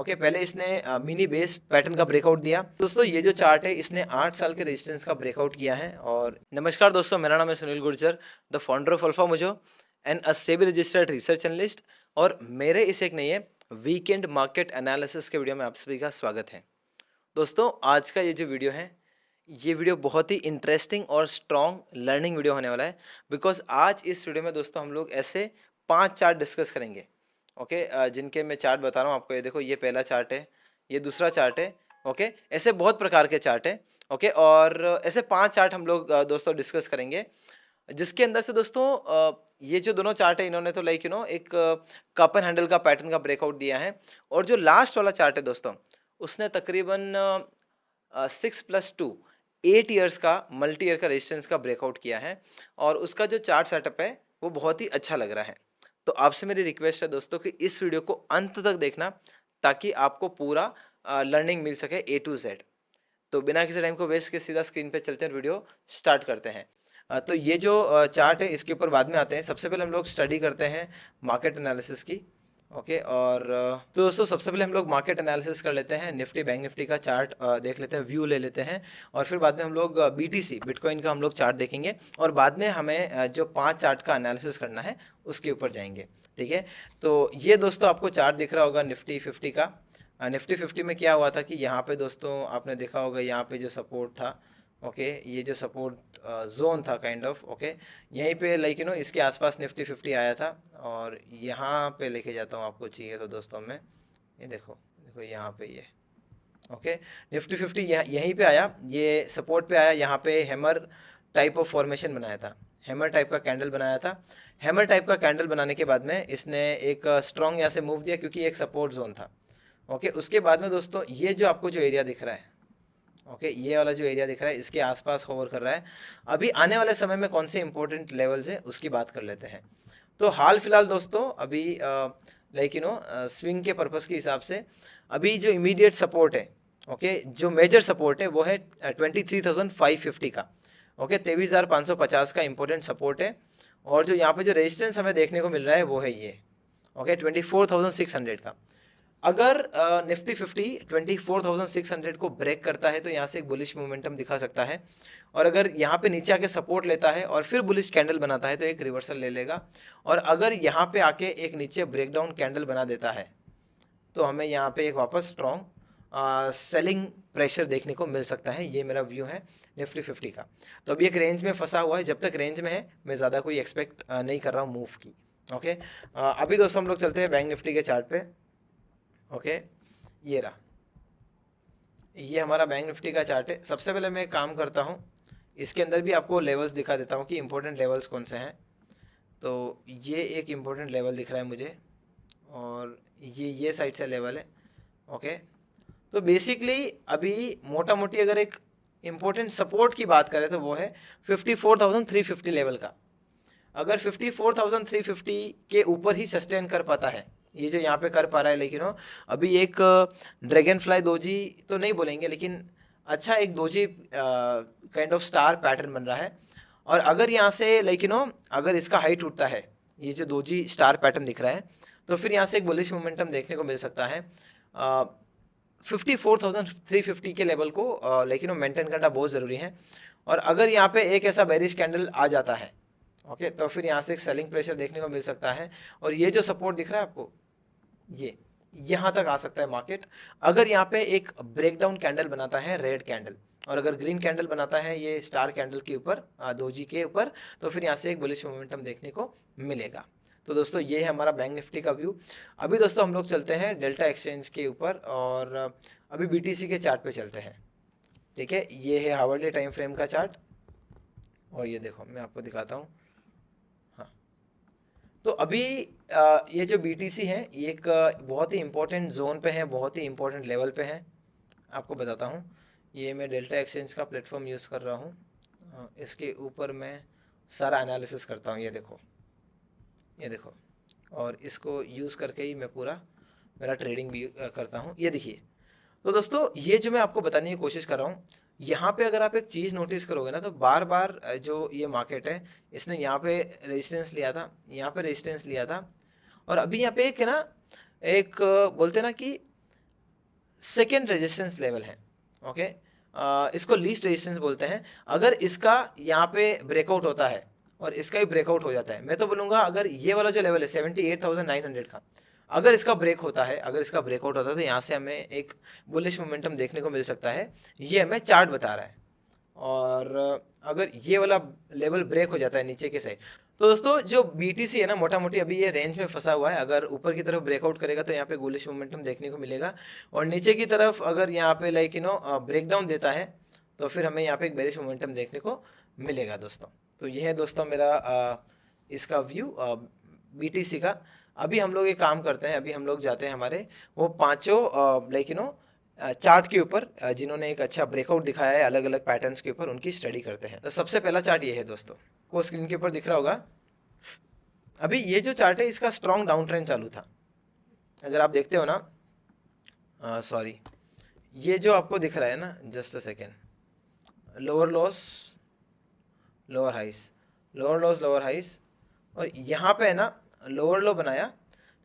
Okay, पहले इसने mini base pattern का ब्रेकआउट दिया। दोस्तों ये जो चार्ट है इसने 8 साल के रेजिस्टेंस का ब्रेकआउट किया है। और नमस्कार दोस्तों, मेरा नाम है Sunil Gurjar, the founder of Alpha Mojo and a SEBI registered research analyst. और मेरे इस एक नए वीकेंड मार्केट एनालिसिस के वीडियो में आप सभी का स्वागत है। दोस्तों आज का ये जो वीडियो है, ये वीडियो बहुत ही इंटरेस्टिंग और स्ट्रॉन्ग लर्निंग वीडियो होने वाला है। बिकॉज आज इस वीडियो में दोस्तों हम लोग ऐसे 5 चार्ट डिस्कस करेंगे। ओके, जिनके मैं चार्ट बता रहा हूँ आपको। ये देखो, ये पहला चार्ट है, ये दूसरा चार्ट है। ओके, ऐसे बहुत प्रकार के चार्ट है। ओके, और ऐसे 5 चार्ट हम लोग दोस्तों डिस्कस करेंगे, जिसके अंदर से दोस्तों ये जो दोनों चार्ट है, इन्होंने तो लाइक एक कप एंड हैंडल का पैटर्न का ब्रेकआउट दिया है। और जो लास्ट वाला चार्ट है दोस्तों, उसने तकरीबन 6+2 8 ईयर्स का मल्टी ईयर का रेजिस्टेंस का ब्रेकआउट किया है। और उसका जो चार्ट सेटअप है वो बहुत ही अच्छा लग रहा है। तो आपसे मेरी रिक्वेस्ट है दोस्तों कि इस वीडियो को अंत तक देखना, ताकि आपको पूरा लर्निंग मिल सके A to Z। तो बिना किसी टाइम को वेस्ट के सीधा स्क्रीन पे चलते हैं, वीडियो स्टार्ट करते हैं। तो ये जो चार्ट है इसके ऊपर बाद में आते हैं। सबसे पहले हम लोग स्टडी करते हैं मार्केट एनालिसिस की। ओके, और तो दोस्तों सबसे पहले हम लोग मार्केट एनालिसिस कर लेते हैं। निफ्टी बैंक निफ्टी का चार्ट देख लेते हैं, व्यू ले लेते हैं। और फिर बाद में हम लोग BTC बिटकॉइन का हम लोग चार्ट देखेंगे। और बाद में हमें जो 5 चार्ट का एनालिसिस करना है उसके ऊपर जाएंगे। ठीक है, तो ये दोस्तों आपको चार्ट दिख रहा होगा निफ्टी 50 का। निफ्टी 50 में क्या हुआ था कि यहाँ पे दोस्तों आपने देखा होगा, यहाँ पे जो सपोर्ट था, ओके, ये जो सपोर्ट जोन था काइंड ऑफ, ओके, यहीं पे लाइक इसके आसपास निफ्टी 50 आया था। और यहाँ पे लेके जाता हूँ आपको, चाहिए तो दोस्तों मैं, ये देखो देखो यहाँ पे ये, ओके, निफ्टी 50 यहीं पे आया, ये सपोर्ट पे आया। यहाँ पे हैमर टाइप ऑफ फॉर्मेशन बनाया था, हैमर टाइप का कैंडल बनाया था। हैमर टाइप का कैंडल बनाने के बाद में इसने एक स्ट्रॉन्ग यहाँ से मूव दिया, क्योंकि एक सपोर्ट जोन था। ओके, उसके बाद में दोस्तों ये जो आपको जो एरिया दिख रहा है, ओके, ये वाला जो एरिया दिख रहा है, इसके आसपास होवर कर रहा है। अभी आने वाले समय में कौन से इंपॉर्टेंट लेवल्स है उसकी बात कर लेते हैं। तो हाल फिलहाल दोस्तों अभी लाइक स्विंग के पर्पस के हिसाब से अभी जो इमीडिएट सपोर्ट है, ओके, जो मेजर सपोर्ट है वो है 23,550 का। ओके, 23,550 का इंपॉर्टेंट सपोर्ट है। और जो यहाँ पे जो रेजिस्टेंस हमें देखने को मिल रहा है वो है ये, ओके, 24,600 का। अगर निफ्टी 50 24,600 को ब्रेक करता है तो यहाँ से एक बुलिश मोमेंटम दिखा सकता है। और अगर यहाँ पे नीचे आके सपोर्ट लेता है और फिर बुलिश कैंडल बनाता है तो एक रिवर्सल ले लेगा। और अगर यहाँ पे आके एक नीचे ब्रेकडाउन कैंडल बना देता है तो हमें यहाँ पे एक वापस स्ट्रॉन्ग सेलिंग प्रेशर देखने को मिल सकता है। ये मेरा व्यू है निफ्टी 50 का। तो अभी एक रेंज में फंसा हुआ है, जब तक रेंज में है मैं ज़्यादा कोई एक्सपेक्ट नहीं कर रहा हूँ मूव की। ओके, अभी दोस्तों हम लोग चलते हैं बैंक निफ्टी के चार्ट पे। ओके, ये रहा, ये हमारा बैंक निफ्टी का चार्ट है। सबसे पहले मैं एक काम करता हूँ, इसके अंदर भी आपको लेवल्स दिखा देता हूँ कि इंपॉर्टेंट लेवल्स कौन से हैं। तो ये एक इम्पोर्टेंट लेवल दिख रहा है मुझे, और ये साइड से लेवल है। ओके, तो बेसिकली अभी मोटा मोटी अगर एक इम्पोर्टेंट सपोर्ट की बात करें तो वो है 54,350 लेवल का। अगर 54,350 के ऊपर ही सस्टेन कर पाता है, ये जो यहाँ पे कर पा रहा है, लेकिन अभी एक ड्रैगन फ्लाई दोजी तो नहीं बोलेंगे, लेकिन अच्छा एक doji kind of star pattern बन रहा है। और अगर यहाँ से लाइक अगर इसका हाइट उठता है, ये जो दोजी स्टार पैटर्न दिख रहा है, तो फिर यहाँ से एक बुलिश मोमेंटम देखने को मिल सकता है। 54,350 के लेवल को लेकिन मेंटेन करना बहुत ज़रूरी है। और अगर यहाँ पे एक ऐसा बेरिश कैंडल आ जाता है, ओके, तो फिर यहाँ से एक सेलिंग प्रेशर देखने को मिल सकता है। और ये जो सपोर्ट दिख रहा है आपको, ये यहाँ तक आ सकता है मार्केट। अगर यहाँ पे एक ब्रेकडाउन कैंडल बनाता है रेड कैंडल, और अगर ग्रीन कैंडल बनाता है ये स्टार कैंडल के ऊपर, दोजी के ऊपर, तो फिर यहाँ से एक बुलिश मोमेंटम देखने को मिलेगा। तो दोस्तों ये है हमारा बैंक निफ्टी का व्यू। अभी दोस्तों हम लोग चलते हैं डेल्टा एक्सचेंज के ऊपर, और अभी BTC के चार्ट पे चलते हैं। ठीक है, ये है हावर्ली टाइम फ्रेम का चार्ट, और ये देखो मैं आपको दिखाता हूँ। हाँ, तो अभी ये जो BTC है ये एक बहुत ही इंपॉर्टेंट जोन पे है, बहुत ही इंपॉर्टेंट लेवल पे है। आपको बताता हूँ, ये मैं डेल्टा एक्सचेंज का प्लेटफॉर्म यूज़ कर रहा हूँ। इसके ऊपर मैं सारा एनालिसिस करता हूँ। ये देखो, ये देखो, और इसको यूज़ करके ही मैं पूरा मेरा ट्रेडिंग भी करता हूँ। ये देखिए, तो दोस्तों ये जो मैं आपको बताने की कोशिश कर रहा हूँ, यहाँ पे अगर आप एक चीज़ नोटिस करोगे ना, तो बार बार जो ये मार्केट है, इसने यहाँ पे रेजिस्टेंस लिया था, यहाँ पे रेजिस्टेंस लिया था। और अभी यहाँ पे एक है ना, एक बोलते हैं ना कि सेकेंड रेजिस्टेंस लेवल है। ओके, इसको लीस्ट रेजिस्टेंस बोलते हैं। अगर इसका यहाँ पे ब्रेकआउट होता है और इसका भी ब्रेकआउट हो जाता है, मैं तो बोलूँगा अगर ये वाला जो लेवल है 78,900 का, अगर इसका ब्रेक होता है, अगर इसका ब्रेकआउट होता है तो यहाँ से हमें एक बुलिश मोमेंटम देखने को मिल सकता है। ये हमें चार्ट बता रहा है। और अगर ये वाला लेवल ब्रेक हो जाता है नीचे के साइड, तो दोस्तों जो BTC है ना, मोटा मोटी अभी ये रेंज में फंसा हुआ है। अगर ऊपर की तरफ ब्रेकआउट करेगा तो यहाँ पे बुलिश मोमेंटम देखने को मिलेगा, और नीचे की तरफ अगर यहाँ पे लाइक ब्रेकडाउन देता है तो फिर हमें यहाँ पे एक बेरिश मोमेंटम देखने को मिलेगा दोस्तों। तो ये है दोस्तों मेरा इसका व्यू BTC का। अभी हम लोग ये काम करते हैं, अभी हम लोग जाते हैं हमारे वो पांचों चार्ट के ऊपर जिन्होंने एक अच्छा ब्रेकआउट दिखाया है अलग अलग पैटर्न्स के ऊपर, उनकी स्टडी करते हैं। तो सबसे पहला चार्ट ये है दोस्तों, को स्क्रीन के ऊपर दिख रहा होगा। अभी ये जो चार्ट है इसका स्ट्रॉन्ग डाउन ट्रेंड चालू था, अगर आप देखते हो ना, सॉरी, ये जो आपको दिख रहा है ना, just a second, lower lows lower highs, lower lows lower highs, और यहाँ पे है ना लोअर लो बनाया,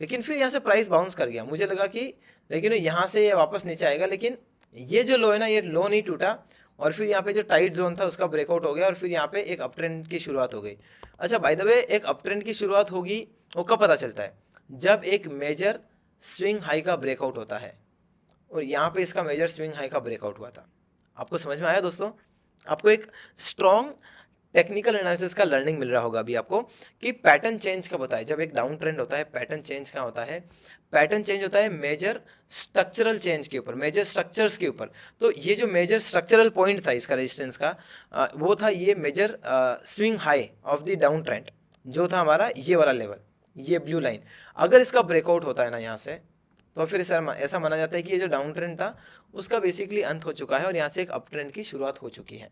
लेकिन फिर यहाँ से प्राइस बाउंस कर गया। मुझे लगा कि लेकिन यहाँ से ये वापस नीचे आएगा, लेकिन ये जो लो है ना, ये लो नहीं टूटा, और फिर यहाँ पे जो टाइट जोन था उसका ब्रेकआउट हो गया, और फिर यहाँ पे एक अप ट्रेंड की शुरुआत हो गई। अच्छा, बाय द वे, एक अप ट्रेंड की शुरुआत होगी वो कब पता चलता है? जब एक मेजर स्विंग हाई का ब्रेकआउट होता है, और यहाँ पे इसका मेजर स्विंग हाई का ब्रेकआउट हुआ था। आपको समझ में आया दोस्तों? आपको एक स्ट्रॉन्ग टेक्निकल एनालिसिस का लर्निंग मिल रहा होगा अभी आपको, कि पैटर्न चेंज कब होता है। जब एक डाउन ट्रेंड होता है, पैटर्न चेंज कहाँ होता है? पैटर्न चेंज होता है मेजर स्ट्रक्चरल चेंज के ऊपर, मेजर स्ट्रक्चर्स के ऊपर। तो ये जो मेजर स्ट्रक्चरल पॉइंट था इसका रेजिस्टेंस का, वो था ये major swing high of the down trend, जो था हमारा ये वाला लेवल, ये ब्लू लाइन। अगर इसका ब्रेकआउट होता है ना यहाँ से, तो फिर ऐसा माना जाता है कि ये जो डाउन ट्रेंड था उसका बेसिकली अंत हो चुका है, और यहाँ से एक अप ट्रेंड की शुरुआत हो चुकी है।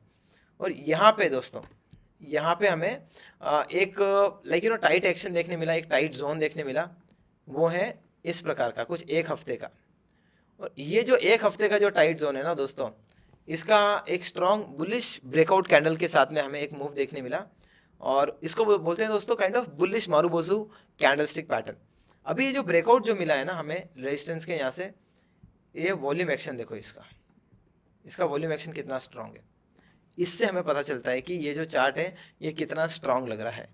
और यहाँ पे दोस्तों, यहाँ पे हमें एक टाइट एक्शन देखने मिला, एक टाइट जोन देखने मिला, वो है इस प्रकार का कुछ एक हफ्ते का। और ये जो एक हफ्ते का जो टाइट जोन है ना दोस्तों, इसका एक स्ट्रॉन्ग बुलिश ब्रेकआउट कैंडल के साथ में हमें एक मूव देखने मिला, और इसको बोलते हैं दोस्तों kind of bullish marubozu candlestick pattern. अभी ये जो ब्रेकआउट जो मिला है ना हमें रेजिस्टेंस के यहाँ से, ये वॉल्यूम एक्शन देखो इसका वॉल्यूम एक्शन कितना स्ट्रॉन्ग है। इससे हमें पता चलता है कि ये जो चार्ट है ये कितना स्ट्रॉन्ग लग रहा है।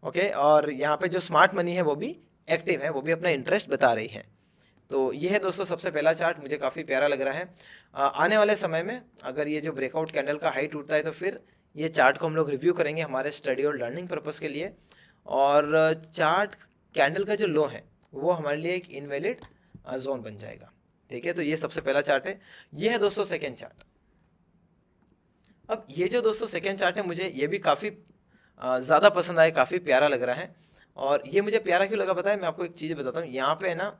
ओके, और यहाँ पे जो स्मार्ट मनी है वो भी एक्टिव है, वो भी अपना इंटरेस्ट बता रही है। तो ये है दोस्तों सबसे पहला चार्ट, मुझे काफ़ी प्यारा लग रहा है। आने वाले समय में अगर ये जो ब्रेकआउट कैंडल का हाई टूटता है तो फिर ये चार्ट को हम लोग रिव्यू करेंगे हमारे स्टडी और लर्निंग पर्पज़ के लिए। और चार्ट कैंडल का जो लो है वो हमारे लिए एक इनवैलिड जोन बन जाएगा। ठीक है, तो ये सबसे पहला चार्ट है। ये है दोस्तों सेकेंड चार्ट। अब ये जो दोस्तों सेकेंड चार्ट है, मुझे ये भी काफ़ी ज़्यादा पसंद आया, काफ़ी प्यारा लग रहा है। और ये मुझे प्यारा क्यों लगा पता है? मैं आपको एक चीज़ बताता हूँ। यहाँ पे है ना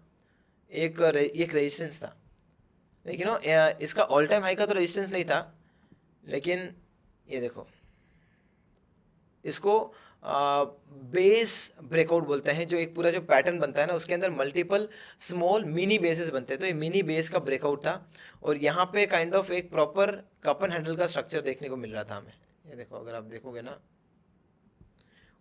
एक रेजिस्टेंस था, लेकिन इसका ऑल टाइम हाई का तो रेजिस्टेंस नहीं था, लेकिन ये देखो, इसको बेस ब्रेकआउट बोलते हैं। जो एक पूरा जो पैटर्न बनता है ना, उसके अंदर मल्टीपल स्मॉल मिनी बेसेस बनते हैं। तो ये मिनी बेस का ब्रेकआउट था, और यहाँ पे काइंड ऑफ एक प्रॉपर कप एंड हैंडल का स्ट्रक्चर देखने को मिल रहा था हमें। ये देखो, अगर आप देखोगे ना,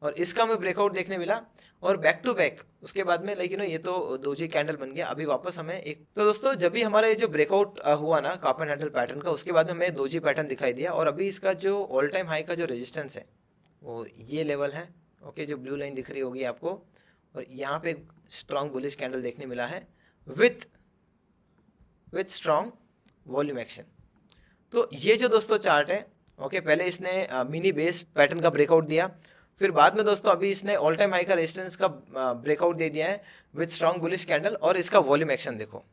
और इसका हमें ब्रेकआउट देखने मिला, और बैक टू बैक उसके बाद में ये तो दोजी कैंडल बन गया। अभी वापस हमें एक, तो दोस्तों जब भी हमारा ये जो ब्रेकआउट हुआ ना कप एंड हैंडल पैटर्न का, उसके बाद में हमें दोजी पैटर्न दिखाई दिया। और अभी इसका जो ऑल टाइम हाई का जो रेजिस्टेंस है वो ये लेवल है। ओके, जो ब्लू लाइन दिख रही होगी आपको, और यहाँ पे स्ट्रॉन्ग बुलिश कैंडल देखने मिला है विथ स्ट्रॉन्ग वॉल्यूम एक्शन। तो ये जो दोस्तों चार्ट है, ओके, पहले इसने मिनी बेस पैटर्न का ब्रेकआउट दिया, फिर बाद में दोस्तों अभी इसने ऑल टाइम हाई का रेजिस्टेंस का ब्रेकआउट दे दिया है विथ स्ट्रॉन्ग बुलिश कैंडल, और इसका वॉल्यूम एक्शन देखो।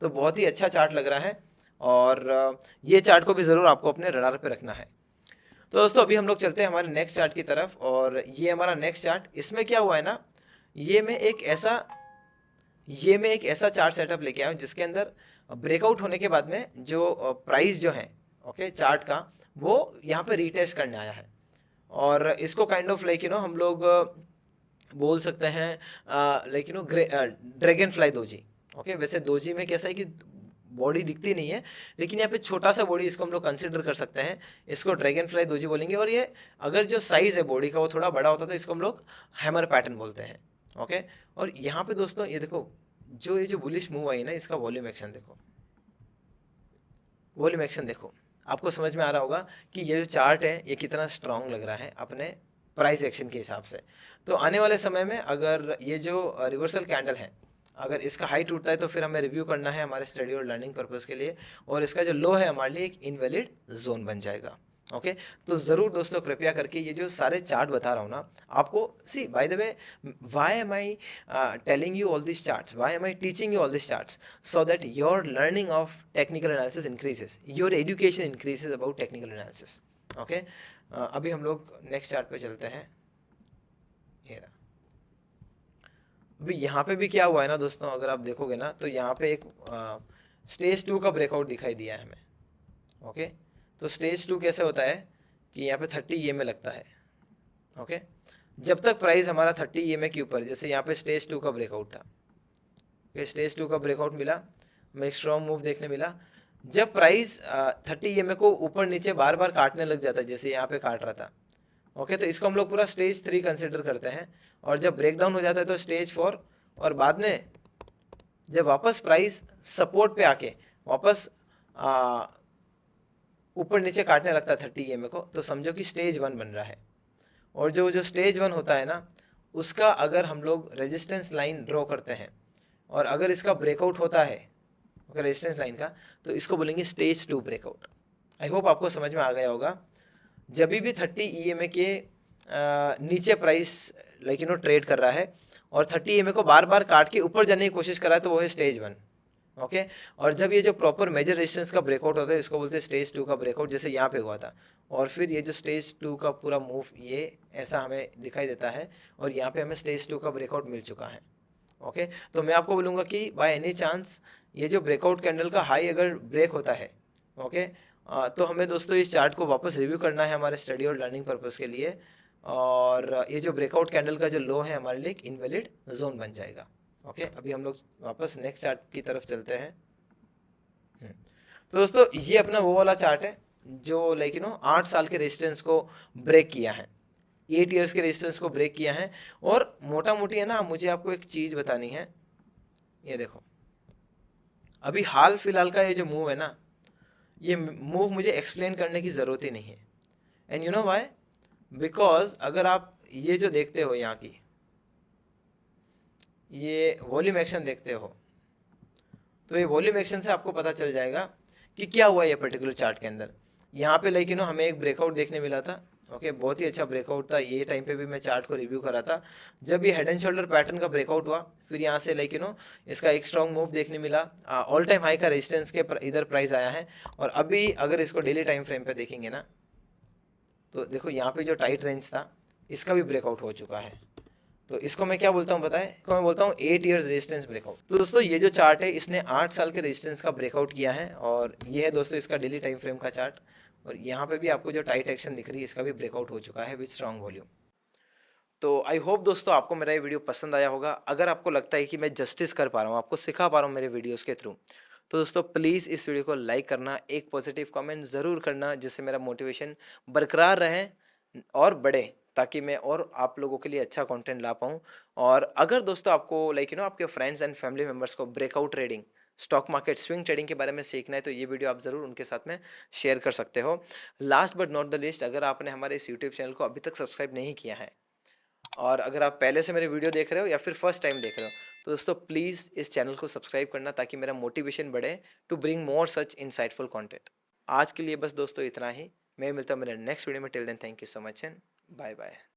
तो बहुत ही अच्छा चार्ट लग रहा है, और ये चार्ट को भी ज़रूर आपको अपने रडार पे रखना है। तो दोस्तों अभी हम लोग चलते हैं हमारे नेक्स्ट चार्ट की तरफ, और ये हमारा नेक्स्ट चार्ट, इसमें क्या हुआ है ना, ये मैं एक ऐसा चार्ट सेटअप लेके आया हूँ जिसके अंदर ब्रेकआउट होने के बाद में जो प्राइस जो है, ओके, चार्ट का, वो यहाँ पे रीटेस्ट करने आया है। और इसको काइंड ऑफ हम लोग बोल सकते हैं ड्रैगन फ्लाई दोजी। ओके, वैसे दोजी में कैसा है कि बॉडी दिखती नहीं है, लेकिन यहाँ पे छोटा सा बॉडी इसको हम लोग कंसिडर कर सकते हैं, इसको ड्रैगन फ्लाई दोजी बोलेंगे। और ये अगर जो साइज़ है बॉडी का वो थोड़ा बड़ा होता है तो इसको हम लोग हैमर पैटर्न बोलते हैं। ओके, और यहाँ पे दोस्तों ये देखो, जो बुलिश मूव आई ना, इसका वॉल्यूम एक्शन देखो, वॉल्यूम एक्शन देखो, आपको समझ में आ रहा होगा कि ये जो चार्ट है ये कितना स्ट्रांग लग रहा है अपने प्राइस एक्शन के हिसाब से। तो आने वाले समय में अगर ये जो रिवर्सल कैंडल है, अगर इसका हाई टूटता है तो फिर हमें रिव्यू करना है हमारे स्टडी और लर्निंग पर्पस के लिए, और इसका जो लो है हमारे लिए एक इनवैलिड जोन बन जाएगा। ओके, तो ज़रूर दोस्तों कृपया करके ये जो सारे चार्ट बता रहा हूँ ना आपको, see by the way, why am I telling you all this charts, why am I teaching you all this charts, so that your learning of technical analysis increases, your education increases about technical analysis. Okay, अभी हम लोग next chart पे चलते हैं। ये रहा। अभी यहाँ पे भी क्या हुआ है ना दोस्तों, अगर आप देखोगे ना तो यहाँ पे एक स्टेज 2 का ब्रेकआउट दिखाई दिया है हमें। ओके, तो स्टेज 2 कैसे होता है कि यहाँ पे 30 EMA लगता है। ओके, जब तक प्राइस हमारा 30 EMA के ऊपर, जैसे यहाँ पे स्टेज 2 का ब्रेकआउट था, स्टेज 2 का ब्रेकआउट मिला, हमें एक स्ट्रॉन्ग मूव देखने मिला। जब प्राइस 30 EMA को ऊपर नीचे बार बार काटने लग जाता है, जैसे यहाँ पे काट रहा था, ओके, तो इसको हम लोग पूरा स्टेज 3 कंसिडर करते हैं। और जब ब्रेक डाउन हो जाता है तो स्टेज 4, और बाद में जब वापस प्राइस सपोर्ट पे आके वापस ऊपर नीचे काटने लगता है 30 EMA को, तो समझो कि स्टेज 1 बन रहा है। और जो जो स्टेज 1 होता है ना, उसका अगर हम लोग रेजिस्टेंस लाइन ड्रॉ करते हैं और अगर इसका ब्रेकआउट होता है अगर रेजिस्टेंस लाइन का, तो इसको बोलेंगे स्टेज 2 ब्रेकआउट। आई होप आपको समझ में आ गया होगा। जब भी 30 EMA के नीचे प्राइस ट्रेड कर रहा है और 30 EMA को बार बार काट के ऊपर जाने की कोशिश कर रहा है, तो वो है स्टेज 1। ओके, और जब ये जो प्रॉपर मेजर रेजिस्टेंस का ब्रेकआउट होता है, इसको बोलते हैं स्टेज 2 का ब्रेकआउट, जैसे यहाँ पे हुआ था। और फिर ये जो स्टेज 2 का पूरा मूव ये ऐसा हमें दिखाई देता है, और यहाँ पे हमें स्टेज 2 का ब्रेकआउट मिल चुका है। ओके, तो मैं आपको बोलूँगा कि बाय एनी चांस ये जो ब्रेकआउट कैंडल का हाई अगर ब्रेक होता है, ओके, तो हमें दोस्तों इस चार्ट को वापस रिव्यू करना है हमारे स्टडी और लर्निंग पर्पस के लिए। और ये जो ब्रेकआउट कैंडल का जो लो है हमारे लिए एक इनवैलिड जोन बन जाएगा। ओके, अभी हम लोग वापस नेक्स्ट चार्ट की तरफ चलते हैं। तो दोस्तों ये अपना वो वाला चार्ट है जो 8 साल के रेजिस्टेंस को ब्रेक किया है, 8 ईयर्स के रेजिस्टेंस को ब्रेक किया है। और मोटा मोटी है ना, मुझे आपको एक चीज़ बतानी है। ये देखो, अभी हाल फिलहाल का ये जो मूव है ना, ये मूव मुझे एक्सप्लेन करने की ज़रूरत ही नहीं है। And you know why? Because अगर आप ये जो देखते हो यहाँ की ये वॉल्यूम एक्शन देखते हो, तो ये वॉल्यूम एक्शन से आपको पता चल जाएगा कि क्या हुआ ये पर्टिकुलर चार्ट के अंदर। यहाँ पे हमें एक ब्रेकआउट देखने मिला था। ओके, बहुत ही अच्छा ब्रेकआउट था। ये टाइम पे भी मैं चार्ट को रिव्यू करा था। जब ये हेड एंड शोल्डर पैटर्न का ब्रेकआउट हुआ, फिर यहाँ से इसका एक स्ट्रॉन्ग मूव देखने मिला। ऑल टाइम हाई का रेजिस्टेंस के इधर प्राइस आया है। और अभी अगर इसको डेली टाइम फ्रेम पे देखेंगे ना, तो देखो यहाँ पे जो टाइट रेंज था इसका भी ब्रेकआउट हो चुका है। तो इसको मैं क्या बोलता हूँ पता है? इसको मैं बोलता हूँ 8 ईयर्स रेजिस्टेंस ब्रेकआउट। तो दोस्तों ये जो चार्ट है इसने 8 साल के रेजिस्टेंस का ब्रेकआउट किया है, और ये है दोस्तों इसका डेली टाइम फ्रेम का चार्ट। और यहाँ पे भी आपको जो टाइट एक्शन दिख रही है इसका भी ब्रेकआउट हो चुका है विद स्ट्रॉन्ग वॉल्यूम। तो आई होप दोस्तों आपको मेरा ये वीडियो पसंद आया होगा। अगर आपको लगता है कि मैं जस्टिस कर पा रहा हूँ, आपको सिखा पा रहा हूँ मेरे वीडियोस के थ्रू, तो दोस्तों प्लीज़ इस वीडियो को लाइक करना, एक पॉजिटिव कमेंट ज़रूर करना, जिससे मेरा मोटिवेशन बरकरार रहे और बढ़े, ताकि मैं और आप लोगों के लिए अच्छा कंटेंट ला पाऊँ। और अगर दोस्तों आपको आपके फ्रेंड्स एंड फैमिली मेम्बर्स को breakout trading, stock market swing trading के बारे में सीखना है, तो ये वीडियो आप ज़रूर उनके साथ में शेयर कर सकते हो। Last but not the least, अगर आपने हमारे इस यूट्यूब चैनल को अभी तक सब्सक्राइब नहीं किया है, और अगर आप पहले से मेरे वीडियो देख रहे हो या फिर फर्स्ट टाइम देख रहे हो, तो दोस्तों प्लीज़ इस चैनल को सब्सक्राइब करना, ताकि मेरा मोटिवेशन बढ़े to bring more such insightful content. आज के लिए बस दोस्तों इतना ही। मैं मिलता हूँ मेरे नेक्स्ट वीडियो में। Till then thank you so much and bye bye.